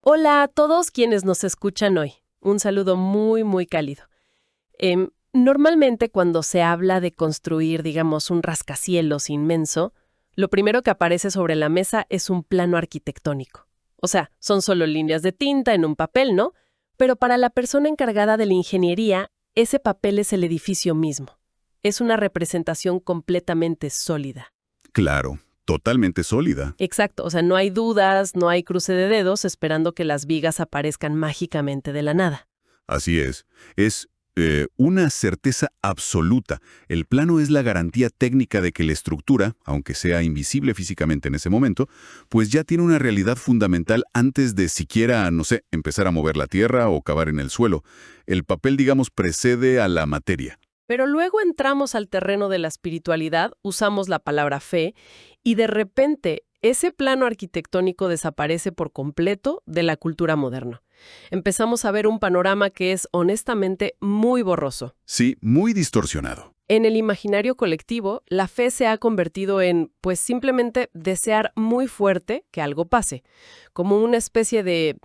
Hola a todos quienes nos escuchan hoy. Un saludo muy, muy cálido. Normalmente cuando se habla de construir, digamos, un rascacielos inmenso, lo primero que aparece sobre la mesa es un plano arquitectónico. O sea, son solo líneas de tinta en un papel, ¿no? Pero para la persona encargada de la ingeniería, ese papel es el edificio mismo. Es una representación completamente sólida. Claro, totalmente sólida. Exacto, o sea, no hay dudas, no hay cruce de dedos esperando que las vigas aparezcan mágicamente de la nada. Así es. Es una certeza absoluta. El plano es la garantía técnica de que la estructura, aunque sea invisible físicamente en ese momento, pues ya tiene una realidad fundamental antes de siquiera, no sé, empezar a mover la tierra o cavar en el suelo. El papel, digamos, precede a la materia. Pero luego entramos al terreno de la espiritualidad, usamos la palabra fe, y de repente ese plano arquitectónico desaparece por completo de la cultura moderna. Empezamos a ver un panorama que es honestamente muy borroso. Sí, muy distorsionado. En el imaginario colectivo, la fe se ha convertido en, pues simplemente desear muy fuerte que algo pase, como una especie de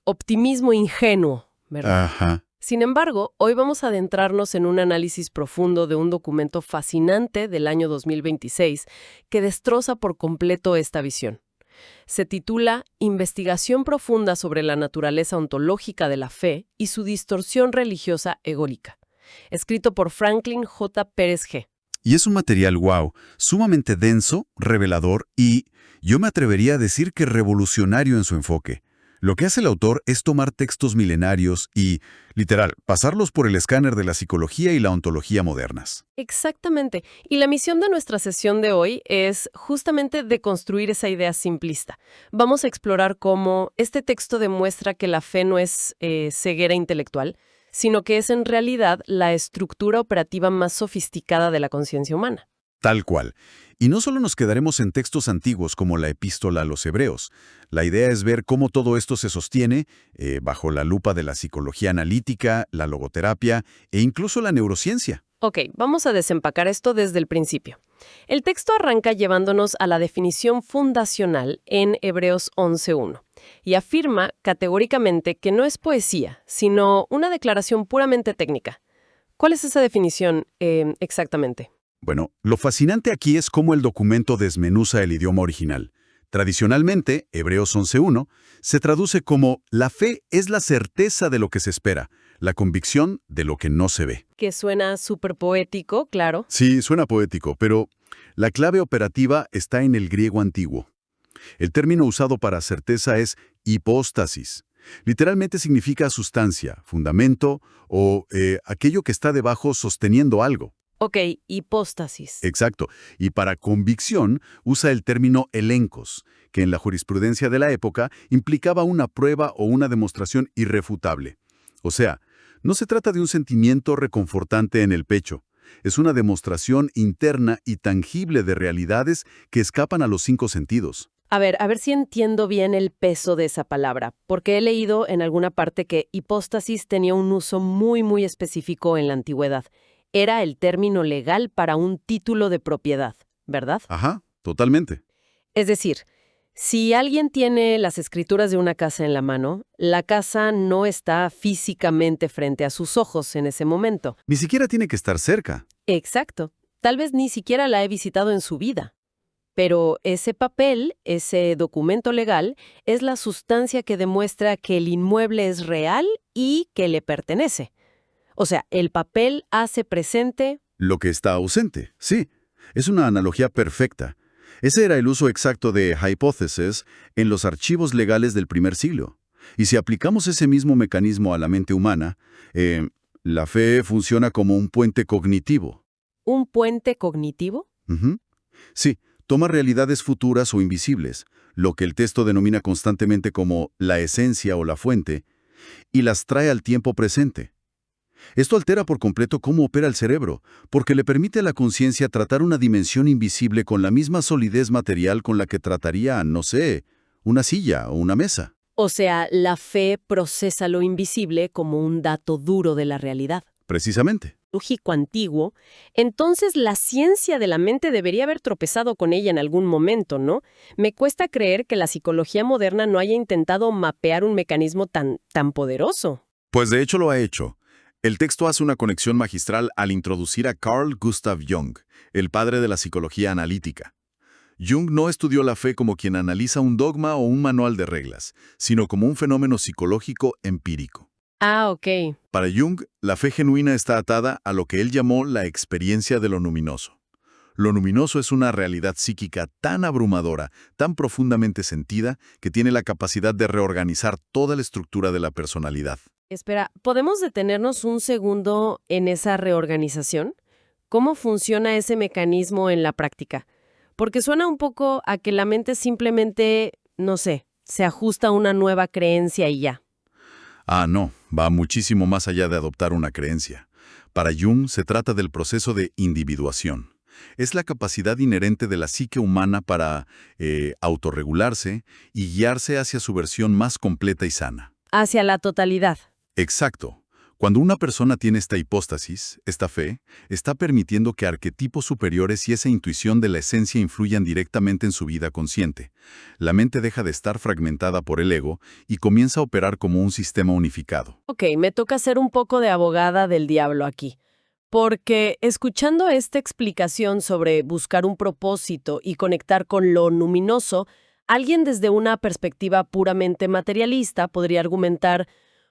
optimismo ingenuo, ¿verdad? Ajá. Sin embargo, hoy vamos a adentrarnos en un análisis profundo de un documento fascinante del año 2026 que destroza por completo esta visión. Se titula Investigación profunda sobre la naturaleza ontológica de la fe y su distorsión religiosa ególica, escrito por Franklin J. Pérez G. Y es un material, wow, sumamente denso, revelador y, yo me atrevería a decir que revolucionario en su enfoque. Lo que hace el autor es tomar textos milenarios y, literal, pasarlos por el escáner de la psicología y la ontología modernas. Exactamente. Y la misión de nuestra sesión de hoy es justamente deconstruir esa idea simplista. Vamos a explorar cómo este texto demuestra que la fe no es ceguera intelectual, sino que es en realidad la estructura operativa más sofisticada de la conciencia humana. Tal cual. Y no solo nos quedaremos en textos antiguos como la Epístola a los Hebreos. La idea es ver cómo todo esto se sostiene bajo la lupa de la psicología analítica, la logoterapia e incluso la neurociencia. Ok, vamos a desempacar esto desde el principio. El texto arranca llevándonos a la definición fundacional en Hebreos 11.1 y afirma categóricamente que no es poesía, sino una declaración puramente técnica. ¿Cuál es esa definición exactamente? Bueno, lo fascinante aquí es cómo el documento desmenuza el idioma original. Tradicionalmente, Hebreos 11.1 se traduce como la fe es la certeza de lo que se espera, la convicción de lo que no se ve. Que suena súper poético, claro. Sí, suena poético, pero la clave operativa está en el griego antiguo. El término usado para certeza es hipóstasis. Literalmente significa sustancia, fundamento o aquello que está debajo sosteniendo algo. Ok, hipóstasis. Exacto. Y para convicción usa el término elencos, que en la jurisprudencia de la época implicaba una prueba o una demostración irrefutable. O sea, no se trata de un sentimiento reconfortante en el pecho. Es una demostración interna y tangible de realidades que escapan a los 5 sentidos. A ver si entiendo bien el peso de esa palabra, porque he leído en alguna parte que hipóstasis tenía un uso muy, muy específico en la antigüedad. Era el término legal para un título de propiedad, ¿verdad? Ajá, totalmente. Es decir, si alguien tiene las escrituras de una casa en la mano, la casa no está físicamente frente a sus ojos en ese momento. Ni siquiera tiene que estar cerca. Exacto. Tal vez ni siquiera la he visitado en su vida. Pero ese papel, ese documento legal, es la sustancia que demuestra que el inmueble es real y que le pertenece. O sea, el papel hace presente. Lo que está ausente, sí. Es una analogía perfecta. Ese era el uso exacto de hypothesis en los archivos legales del primer siglo. Y si aplicamos ese mismo mecanismo a la mente humana, la fe funciona como un puente cognitivo. ¿Un puente cognitivo? Ujú. Sí, toma realidades futuras o invisibles, lo que el texto denomina constantemente como la esencia o la fuente, y las trae al tiempo presente. Esto altera por completo cómo opera el cerebro, porque le permite a la conciencia tratar una dimensión invisible con la misma solidez material con la que trataría, no sé, una silla o una mesa. O sea, la fe procesa lo invisible como un dato duro de la realidad. Precisamente. litúrgico antiguo, entonces la ciencia de la mente debería haber tropezado con ella en algún momento, ¿no? Me cuesta creer que la psicología moderna no haya intentado mapear un mecanismo tan poderoso. Pues de hecho lo ha hecho. El texto hace una conexión magistral al introducir a Carl Gustav Jung, el padre de la psicología analítica. Jung no estudió la fe como quien analiza un dogma o un manual de reglas, sino como un fenómeno psicológico empírico. Ah, ok. Para Jung, la fe genuina está atada a lo que él llamó la experiencia de lo luminoso. Lo luminoso es una realidad psíquica tan abrumadora, tan profundamente sentida, que tiene la capacidad de reorganizar toda la estructura de la personalidad. Espera, ¿podemos detenernos un segundo en esa reorganización? ¿Cómo funciona ese mecanismo en la práctica? Porque suena un poco a que la mente simplemente, no sé, se ajusta a una nueva creencia y ya. Ah, no, va muchísimo más allá de adoptar una creencia. Para Jung se trata del proceso de individuación. Es la capacidad inherente de la psique humana para autorregularse y guiarse hacia su versión más completa y sana. Hacia la totalidad. Exacto. Cuando una persona tiene esta hipóstasis, esta fe, está permitiendo que arquetipos superiores y esa intuición de la esencia influyan directamente en su vida consciente. La mente deja de estar fragmentada por el ego y comienza a operar como un sistema unificado. Ok, me toca ser un poco de abogada del diablo aquí. Porque escuchando esta explicación sobre buscar un propósito y conectar con lo luminoso, alguien desde una perspectiva puramente materialista podría argumentar: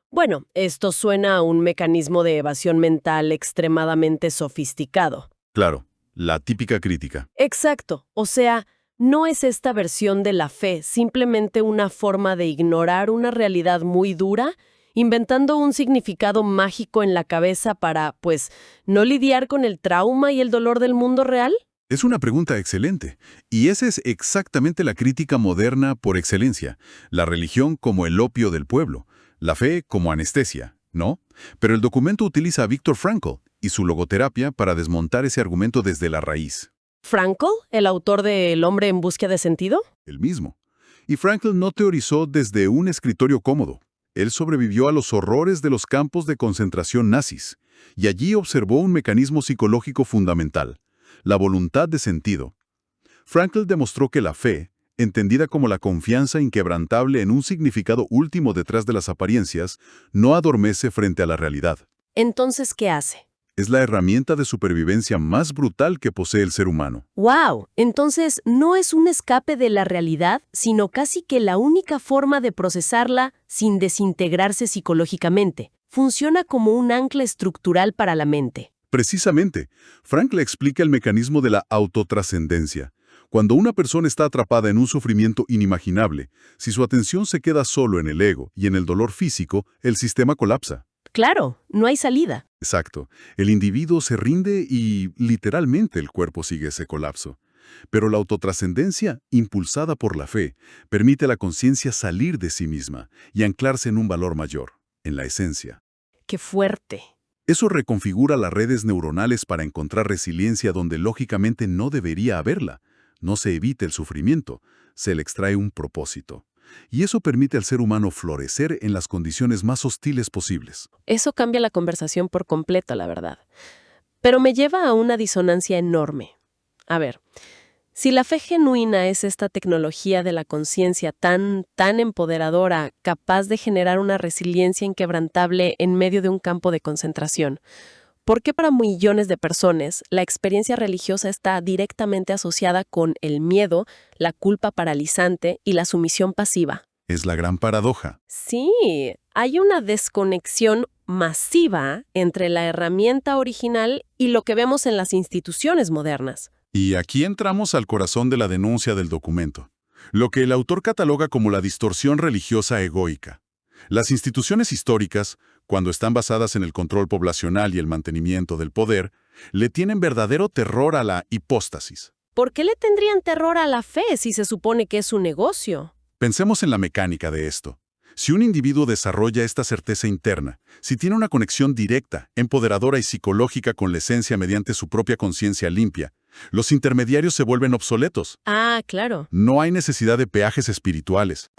bueno, esto suena a un mecanismo de evasión mental extremadamente sofisticado. Claro, la típica crítica. Exacto. O sea, no es esta versión de la fe simplemente una forma de ignorar una realidad muy dura, inventando un significado mágico en la cabeza para, pues, no lidiar con el trauma y el dolor del mundo real. Es una pregunta excelente, y esa es exactamente la crítica moderna por excelencia, la religión como el opio del pueblo, la fe como anestesia, ¿no? Pero el documento utiliza a Viktor Frankl y su logoterapia para desmontar ese argumento desde la raíz. ¿Frankl, el autor de El hombre en búsqueda de sentido? El mismo. Y Frankl no teorizó desde un escritorio cómodo. Él sobrevivió a los horrores de los campos de concentración nazis, y allí observó un mecanismo psicológico fundamental: la voluntad de sentido. Frankl demostró que la fe, entendida como la confianza inquebrantable en un significado último detrás de las apariencias, no adormece frente a la realidad. Entonces, ¿qué hace? Es la herramienta de supervivencia más brutal que posee el ser humano. ¡Wow! Entonces, no es un escape de la realidad, sino casi que la única forma de procesarla sin desintegrarse psicológicamente. Funciona como un ancla estructural para la mente. Precisamente, Frankl explica el mecanismo de la autotrascendencia. Cuando una persona está atrapada en un sufrimiento inimaginable, si su atención se queda solo en el ego y en el dolor físico, el sistema colapsa. Claro, no hay salida. Exacto. El individuo se rinde y, literalmente, el cuerpo sigue ese colapso. Pero la autotrascendencia, impulsada por la fe, permite a la conciencia salir de sí misma y anclarse en un valor mayor, en la esencia. ¡Qué fuerte! Eso reconfigura las redes neuronales para encontrar resiliencia donde lógicamente no debería haberla. No se evita el sufrimiento, se le extrae un propósito. Y eso permite al ser humano florecer en las condiciones más hostiles posibles. Eso cambia la conversación por completo, la verdad. Pero me lleva a una disonancia enorme. A ver, si la fe genuina es esta tecnología de la conciencia tan empoderadora, capaz de generar una resiliencia inquebrantable en medio de un campo de concentración, ¿por qué para millones de personas la experiencia religiosa está directamente asociada con el miedo, la culpa paralizante y la sumisión pasiva? Es la gran paradoja. Sí, hay una desconexión masiva entre la herramienta original y lo que vemos en las instituciones modernas. Y aquí entramos al corazón de la denuncia del documento, lo que el autor cataloga como la distorsión religiosa egoica. Las instituciones históricas, cuando están basadas en el control poblacional y el mantenimiento del poder, le tienen verdadero terror a la hipóstasis. ¿Por qué le tendrían terror a la fe si se supone que es un negocio? Pensemos en la mecánica de esto. Si un individuo desarrolla esta certeza interna, si tiene una conexión directa, empoderadora y psicológica con la esencia mediante su propia conciencia limpia, los intermediarios se vuelven obsoletos. Ah, claro. No hay necesidad de peajes espirituales.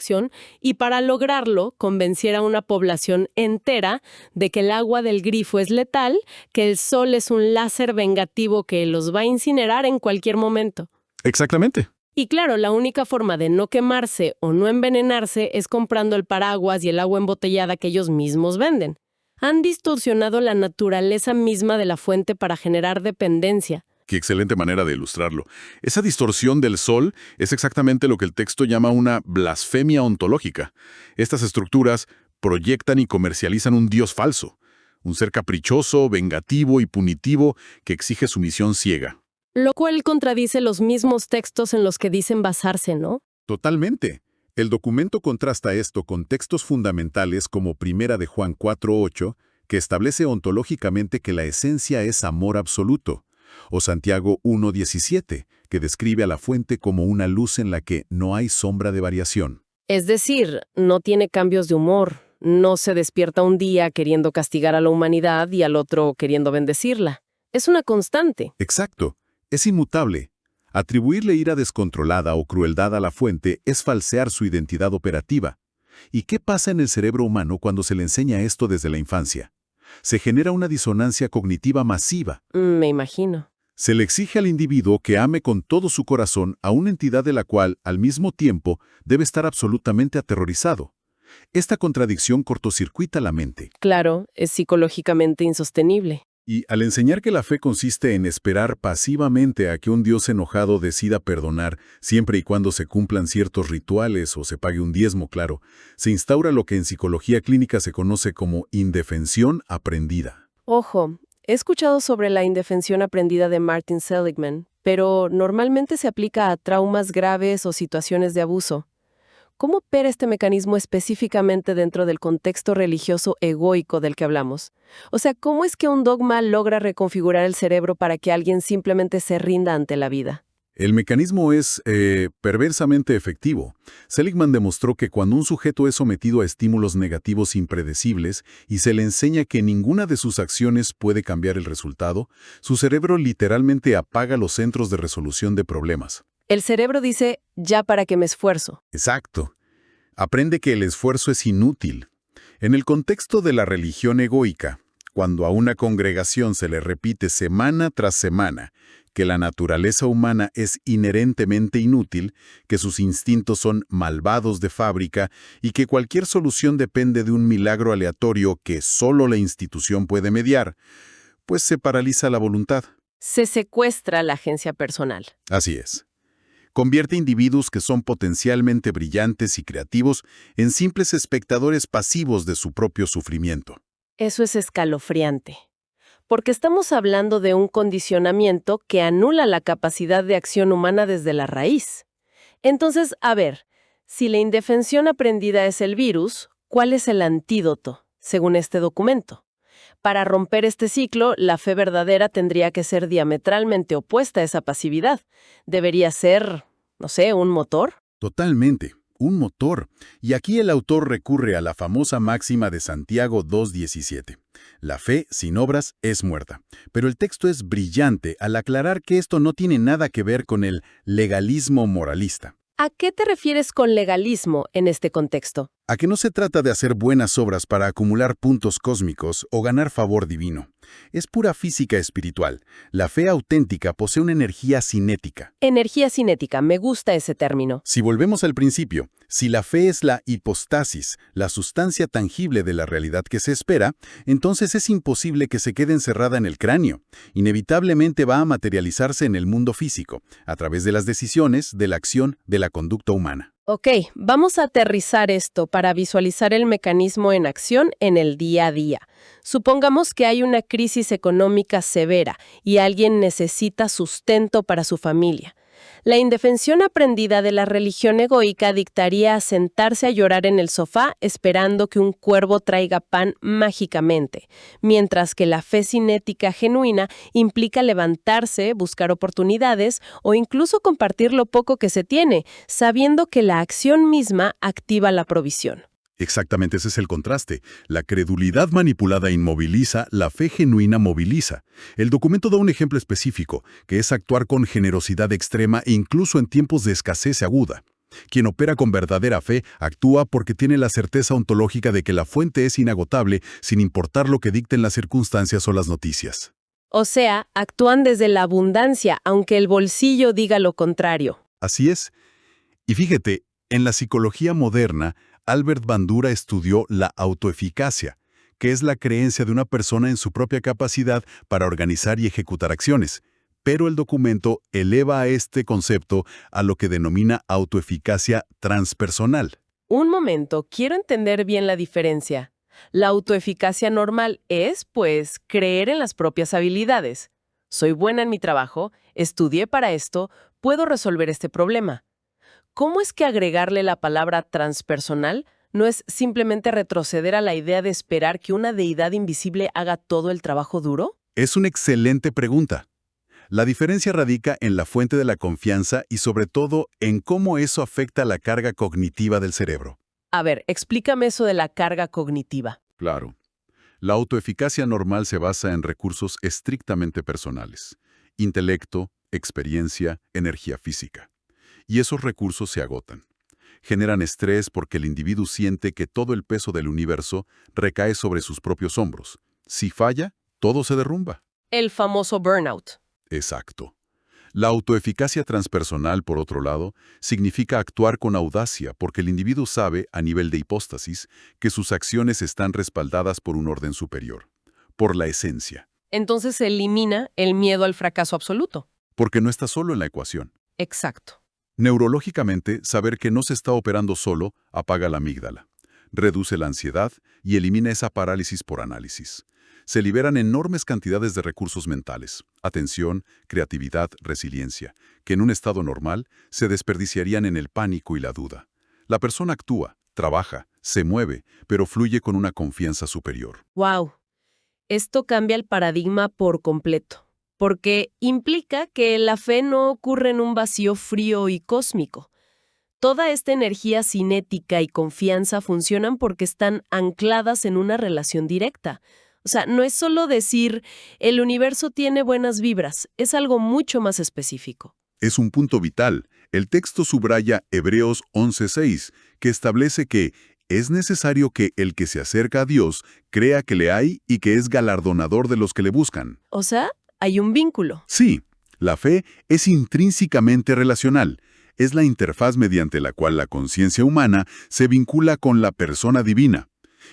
Y para lograrlo, convencer a una población entera de que el agua del grifo es letal, que el sol es un láser vengativo que los va a incinerar en cualquier momento. Exactamente. Y claro, la única forma de no quemarse o no envenenarse es comprando el paraguas y el agua embotellada que ellos mismos venden. Han distorsionado la naturaleza misma de la fuente para generar dependencia. Qué excelente manera de ilustrarlo. Esa distorsión del sol es exactamente lo que el texto llama una blasfemia ontológica. Estas estructuras proyectan y comercializan un dios falso, un ser caprichoso, vengativo y punitivo que exige sumisión ciega. Lo cual contradice los mismos textos en los que dicen basarse, ¿no? Totalmente. El documento contrasta esto con textos fundamentales como Primera de Juan 4:8, que establece ontológicamente que la esencia es amor absoluto, o Santiago 1:17, que describe a la fuente como una luz en la que no hay sombra de variación. Es decir, no tiene cambios de humor, no se despierta un día queriendo castigar a la humanidad y al otro queriendo bendecirla. Es una constante. Exacto. Es inmutable. Atribuirle ira descontrolada o crueldad a la fuente es falsear su identidad operativa. ¿Y qué pasa en el cerebro humano cuando se le enseña esto desde la infancia? Se genera una disonancia cognitiva masiva. Me imagino. Se le exige al individuo que ame con todo su corazón a una entidad de la cual, al mismo tiempo, debe estar absolutamente aterrorizado. Esta contradicción cortocircuita la mente. Claro, es psicológicamente insostenible. Y al enseñar que la fe consiste en esperar pasivamente a que un Dios enojado decida perdonar, siempre y cuando se cumplan ciertos rituales o se pague un diezmo, claro, se instaura lo que en psicología clínica se conoce como indefensión aprendida. Ojo, he escuchado sobre la indefensión aprendida de Martin Seligman, pero normalmente se aplica a traumas graves o situaciones de abuso. ¿Cómo opera este mecanismo específicamente dentro del contexto religioso egoico del que hablamos? O sea, ¿cómo es que un dogma logra reconfigurar el cerebro para que alguien simplemente se rinda ante la vida? El mecanismo es perversamente efectivo. Seligman demostró que cuando un sujeto es sometido a estímulos negativos impredecibles y se le enseña que ninguna de sus acciones puede cambiar el resultado, su cerebro literalmente apaga los centros de resolución de problemas. El cerebro dice, ya para qué me esfuerzo. Exacto. Aprende que el esfuerzo es inútil. En el contexto de la religión egoica, cuando a una congregación se le repite semana tras semana que la naturaleza humana es inherentemente inútil, que sus instintos son malvados de fábrica y que cualquier solución depende de un milagro aleatorio que solo la institución puede mediar, pues se paraliza la voluntad. Se secuestra la agencia personal. Así es. Convierte individuos que son potencialmente brillantes y creativos en simples espectadores pasivos de su propio sufrimiento. Eso es escalofriante. Porque estamos hablando de un condicionamiento que anula la capacidad de acción humana desde la raíz. Entonces, a ver, si la indefensión aprendida es el virus, ¿cuál es el antídoto, según este documento? Para romper este ciclo, la fe verdadera tendría que ser diametralmente opuesta a esa pasividad. Debería ser, no sé, un motor. Totalmente, un motor. Y aquí el autor recurre a la famosa máxima de Santiago 2:17. La fe sin obras es muerta. Pero el texto es brillante al aclarar que esto no tiene nada que ver con el legalismo moralista. ¿A qué te refieres con legalismo en este contexto? A que no se trata de hacer buenas obras para acumular puntos cósmicos o ganar favor divino. Es pura física espiritual. La fe auténtica posee una energía cinética. Energía cinética, me gusta ese término. Si volvemos al principio, si la fe es la hipostasis, la sustancia tangible de la realidad que se espera, entonces es imposible que se quede encerrada en el cráneo. Inevitablemente va a materializarse en el mundo físico, a través de las decisiones, de la acción, de la conducta humana. Ok, vamos a aterrizar esto para visualizar el mecanismo en acción en el día a día. Supongamos que hay una crisis económica severa y alguien necesita sustento para su familia. La indefensión aprendida de la religión egoica dictaría a sentarse a llorar en el sofá esperando que un cuervo traiga pan mágicamente, mientras que la fe cinética genuina implica levantarse, buscar oportunidades o incluso compartir lo poco que se tiene, sabiendo que la acción misma activa la provisión. Exactamente, ese es el contraste. La credulidad manipulada inmoviliza, la fe genuina moviliza. El documento da un ejemplo específico, que es actuar con generosidad extrema e incluso en tiempos de escasez aguda. Quien opera con verdadera fe actúa porque tiene la certeza ontológica de que la fuente es inagotable sin importar lo que dicten las circunstancias o las noticias. O sea, actúan desde la abundancia, aunque el bolsillo diga lo contrario. Así es. Y fíjate, en la psicología moderna, Albert Bandura estudió la autoeficacia, que es la creencia de una persona en su propia capacidad para organizar y ejecutar acciones. Pero el documento eleva a este concepto a lo que denomina autoeficacia transpersonal. Un momento, quiero entender bien la diferencia. La autoeficacia normal es, pues, creer en las propias habilidades. Soy buena en mi trabajo, estudié para esto, puedo resolver este problema. ¿Cómo es que agregarle la palabra transpersonal no es simplemente retroceder a la idea de esperar que una deidad invisible haga todo el trabajo duro? Es una excelente pregunta. La diferencia radica en la fuente de la confianza y sobre todo en cómo eso afecta la carga cognitiva del cerebro. A ver, explícame eso de la carga cognitiva. Claro. La autoeficacia normal se basa en recursos estrictamente personales: intelecto, experiencia, energía física. Y esos recursos se agotan. Generan estrés porque el individuo siente que todo el peso del universo recae sobre sus propios hombros. Si falla, todo se derrumba. El famoso burnout. Exacto. La autoeficacia transpersonal, por otro lado, significa actuar con audacia porque el individuo sabe, a nivel de hipóstasis, que sus acciones están respaldadas por un orden superior, por la esencia, Entonces se elimina el miedo al fracaso absoluto. porque no está solo en la ecuación. Exacto. Neurológicamente, saber que no se está operando solo apaga la amígdala, reduce la ansiedad y elimina esa parálisis por análisis. Se liberan enormes cantidades de recursos mentales, atención, creatividad, resiliencia, que en un estado normal se desperdiciarían en el pánico y la duda. La persona actúa, trabaja, se mueve, pero fluye con una confianza superior. Wow. Esto cambia el paradigma por completo, porque implica que la fe no ocurre en un vacío frío y cósmico. Toda esta energía cinética y confianza funcionan porque están ancladas en una relación directa. O sea, no es solo decir, el universo tiene buenas vibras, es algo mucho más específico. Es un punto vital. El texto subraya Hebreos 11:6, que establece que es necesario que el que se acerca a Dios crea que le hay y que es galardonador de los que le buscan. O sea, hay un vínculo. Sí, la fe es intrínsecamente relacional. Es la interfaz mediante la cual la conciencia humana se vincula con la persona divina.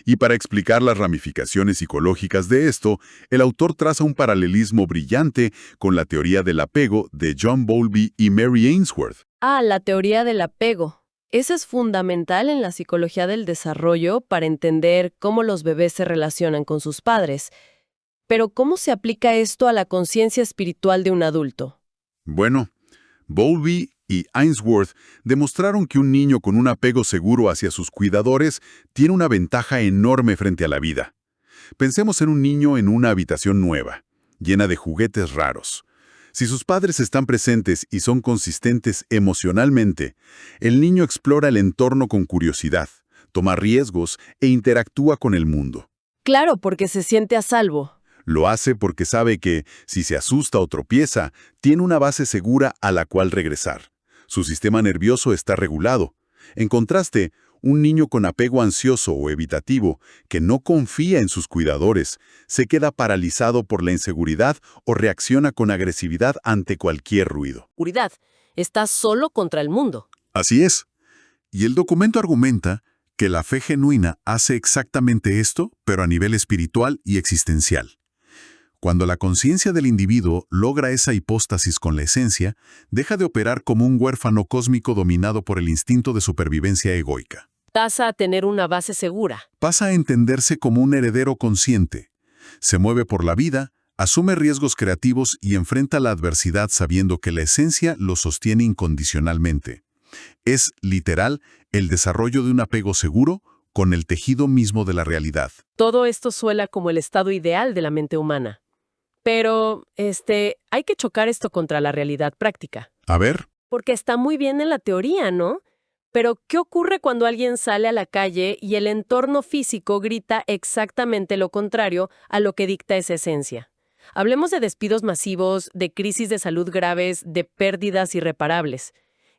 Y para explicar las ramificaciones psicológicas de esto, el autor traza un paralelismo brillante con la teoría del apego de John Bowlby y Mary Ainsworth. Ah, la teoría del apego. Esa es fundamental en la psicología del desarrollo para entender cómo los bebés se relacionan con sus padres. Pero ¿cómo se aplica esto a la conciencia espiritual de un adulto? Bueno, Bowlby y Ainsworth demostraron que un niño con un apego seguro hacia sus cuidadores tiene una ventaja enorme frente a la vida. Pensemos en un niño en una habitación nueva, llena de juguetes raros. Si sus padres están presentes y son consistentes emocionalmente, el niño explora el entorno con curiosidad, toma riesgos e interactúa con el mundo. Claro, porque se siente a salvo. Lo hace porque sabe que, si se asusta o tropieza, tiene una base segura a la cual regresar. Su sistema nervioso está regulado. En contraste, un niño con apego ansioso o evitativo, que no confía en sus cuidadores, se queda paralizado por la inseguridad o reacciona con agresividad ante cualquier ruido. Seguridad. Estás solo contra el mundo. Así es. Y el documento argumenta que la fe genuina hace exactamente esto, pero a nivel espiritual y existencial. Cuando la conciencia del individuo logra esa hipóstasis con la esencia, deja de operar como un huérfano cósmico dominado por el instinto de supervivencia egoica. Pasa a tener una base segura. Pasa a entenderse como un heredero consciente. Se mueve por la vida, asume riesgos creativos y enfrenta la adversidad sabiendo que la esencia lo sostiene incondicionalmente. Es, literal, el desarrollo de un apego seguro con el tejido mismo de la realidad. Todo esto suena como el estado ideal de la mente humana. Pero, hay que chocar esto contra la realidad práctica. A ver, Porque está muy bien en la teoría, ¿no? Pero, ¿qué ocurre cuando alguien sale a la calle y el entorno físico grita exactamente lo contrario a lo que dicta esa esencia? Hablemos de despidos masivos, de crisis de salud graves, de pérdidas irreparables.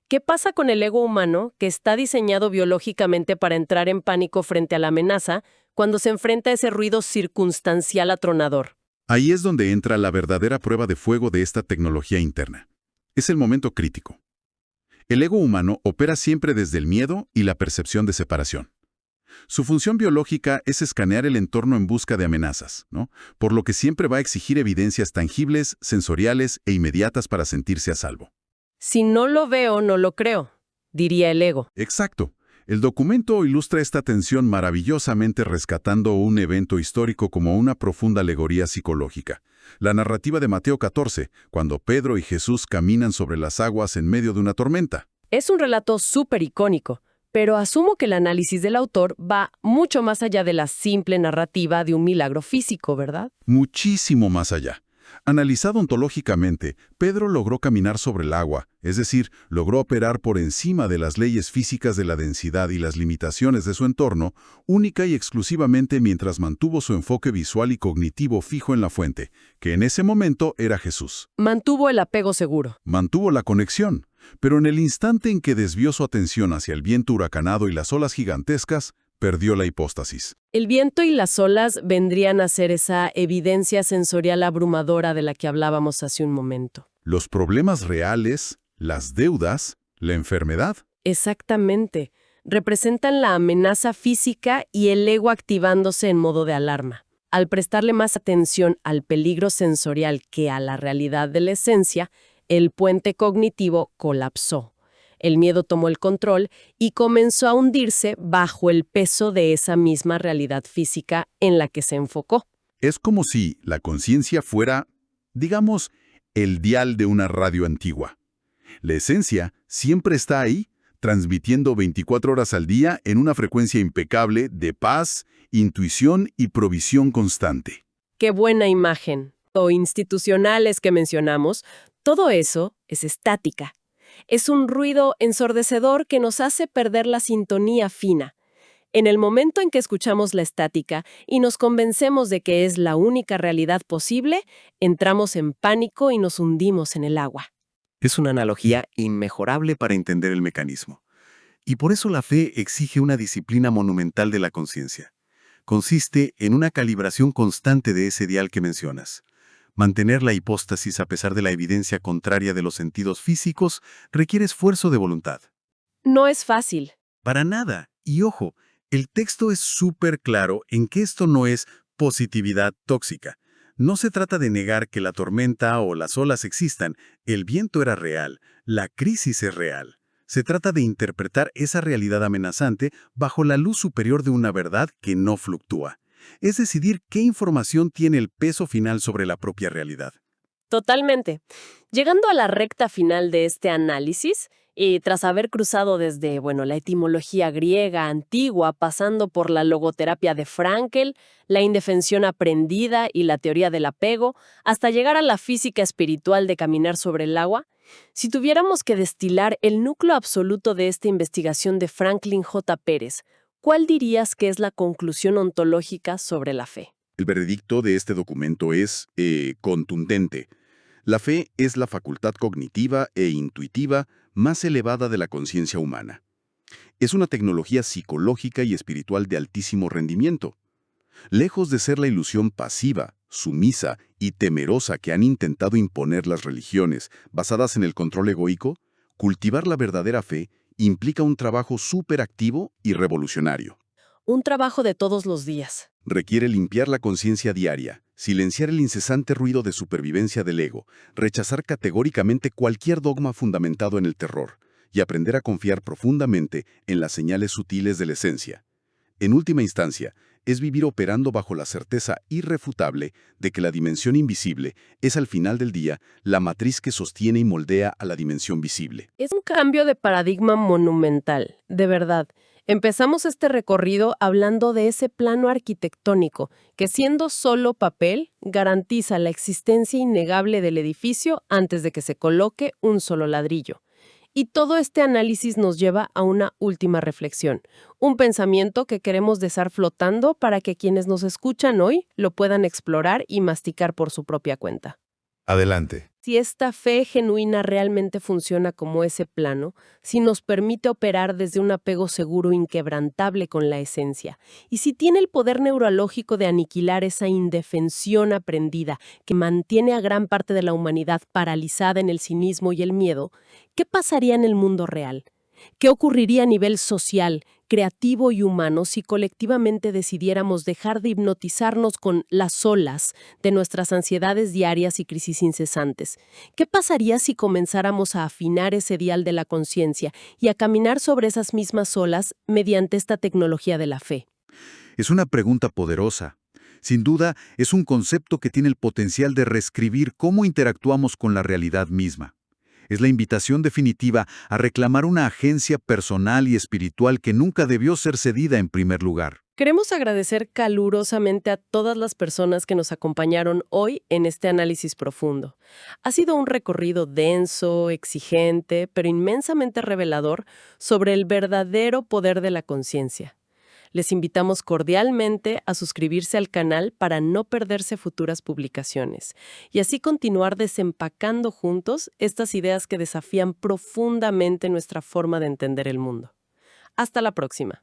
¿Qué pasa con el ego humano que está diseñado biológicamente para entrar en pánico frente a la amenaza cuando se enfrenta a ese ruido circunstancial atronador? Ahí es donde entra la verdadera prueba de fuego de esta tecnología interna. Es el momento crítico. El ego humano opera siempre desde el miedo y la percepción de separación. Su función biológica es escanear el entorno en busca de amenazas, ¿no? Por lo que siempre va a exigir evidencias tangibles, sensoriales e inmediatas para sentirse a salvo. Si no lo veo, no lo creo, diría el ego. Exacto. El documento ilustra esta tensión maravillosamente rescatando un evento histórico como una profunda alegoría psicológica. La narrativa de Mateo 14, cuando Pedro y Jesús caminan sobre las aguas en medio de una tormenta. Es un relato súper icónico, pero asumo que el análisis del autor va mucho más allá de la simple narrativa de un milagro físico, ¿verdad? Muchísimo más allá. Analizado ontológicamente, Pedro logró caminar sobre el agua, es decir, logró operar por encima de las leyes físicas de la densidad y las limitaciones de su entorno, única y exclusivamente mientras mantuvo su enfoque visual y cognitivo fijo en la fuente, que en ese momento era Jesús. Mantuvo el apego seguro. Mantuvo la conexión, pero en el instante en que desvió su atención hacia el viento huracanado y las olas gigantescas, perdió la hipóstasis. El viento y las olas vendrían a ser esa evidencia sensorial abrumadora de la que hablábamos hace un momento. Los problemas reales, las deudas, la enfermedad. Exactamente. Representan la amenaza física y el ego activándose en modo de alarma. Al prestarle más atención al peligro sensorial que a la realidad de la esencia, el puente cognitivo colapsó. El miedo tomó el control y comenzó a hundirse bajo el peso de esa misma realidad física en la que se enfocó. Es como si la conciencia fuera, digamos, el dial de una radio antigua. La esencia siempre está ahí, transmitiendo 24 horas al día en una frecuencia impecable de paz, intuición y provisión constante. ¡Qué buena imagen! O institucionales que mencionamos, todo eso es estática. Es un ruido ensordecedor que nos hace perder la sintonía fina. En el momento en que escuchamos la estática y nos convencemos de que es la única realidad posible, entramos en pánico y nos hundimos en el agua. Es una analogía inmejorable para entender el mecanismo. Y por eso la fe exige una disciplina monumental de la conciencia. Consiste en una calibración constante de ese dial que mencionas. Mantener la hipóstasis a pesar de la evidencia contraria de los sentidos físicos requiere esfuerzo de voluntad. No es fácil. Para nada. Y ojo, el texto es súper claro en que esto no es positividad tóxica. No se trata de negar que la tormenta o las olas existan. El viento era real. La crisis es real. Se trata de interpretar esa realidad amenazante bajo la luz superior de una verdad que no fluctúa. Es decidir qué información tiene el peso final sobre la propia realidad. Totalmente. Llegando a la recta final de este análisis, y tras haber cruzado desde, la etimología griega antigua, pasando por la logoterapia de Frankl, la indefensión aprendida y la teoría del apego, hasta llegar a la física espiritual de caminar sobre el agua, si tuviéramos que destilar el núcleo absoluto de esta investigación de Franklin J. Pérez, ¿cuál dirías que es la conclusión ontológica sobre la fe? El veredicto de este documento es contundente. La fe es la facultad cognitiva e intuitiva más elevada de la conciencia humana. Es una tecnología psicológica y espiritual de altísimo rendimiento. Lejos de ser la ilusión pasiva, sumisa y temerosa que han intentado imponer las religiones basadas en el control egoico, cultivar la verdadera fe implica un trabajo superactivo y revolucionario. Un trabajo de todos los días. Requiere limpiar la conciencia diaria, silenciar el incesante ruido de supervivencia del ego, rechazar categóricamente cualquier dogma fundamentado en el terror y aprender a confiar profundamente en las señales sutiles de la esencia. En última instancia, es vivir operando bajo la certeza irrefutable de que la dimensión invisible es al final del día la matriz que sostiene y moldea a la dimensión visible. Es un cambio de paradigma monumental, de verdad. Empezamos este recorrido hablando de ese plano arquitectónico que, siendo solo papel, garantiza la existencia innegable del edificio antes de que se coloque un solo ladrillo. Y todo este análisis nos lleva a una última reflexión, un pensamiento que queremos dejar flotando para que quienes nos escuchan hoy lo puedan explorar y masticar por su propia cuenta. Adelante. Si esta fe genuina realmente funciona como ese plano, si nos permite operar desde un apego seguro inquebrantable con la esencia, y si tiene el poder neurológico de aniquilar esa indefensión aprendida que mantiene a gran parte de la humanidad paralizada en el cinismo y el miedo, ¿qué pasaría en el mundo real? ¿Qué ocurriría a nivel social, creativo y humano si colectivamente decidiéramos dejar de hipnotizarnos con las olas de nuestras ansiedades diarias y crisis incesantes? ¿Qué pasaría si comenzáramos a afinar ese dial de la conciencia y a caminar sobre esas mismas olas mediante esta tecnología de la fe? Es una pregunta poderosa. Sin duda, es un concepto que tiene el potencial de reescribir cómo interactuamos con la realidad misma. Es la invitación definitiva a reclamar una agencia personal y espiritual que nunca debió ser cedida en primer lugar. Queremos agradecer calurosamente a todas las personas que nos acompañaron hoy en este análisis profundo. Ha sido un recorrido denso, exigente, pero inmensamente revelador sobre el verdadero poder de la conciencia. Les invitamos cordialmente a suscribirse al canal para no perderse futuras publicaciones y así continuar desempacando juntos estas ideas que desafían profundamente nuestra forma de entender el mundo. Hasta la próxima.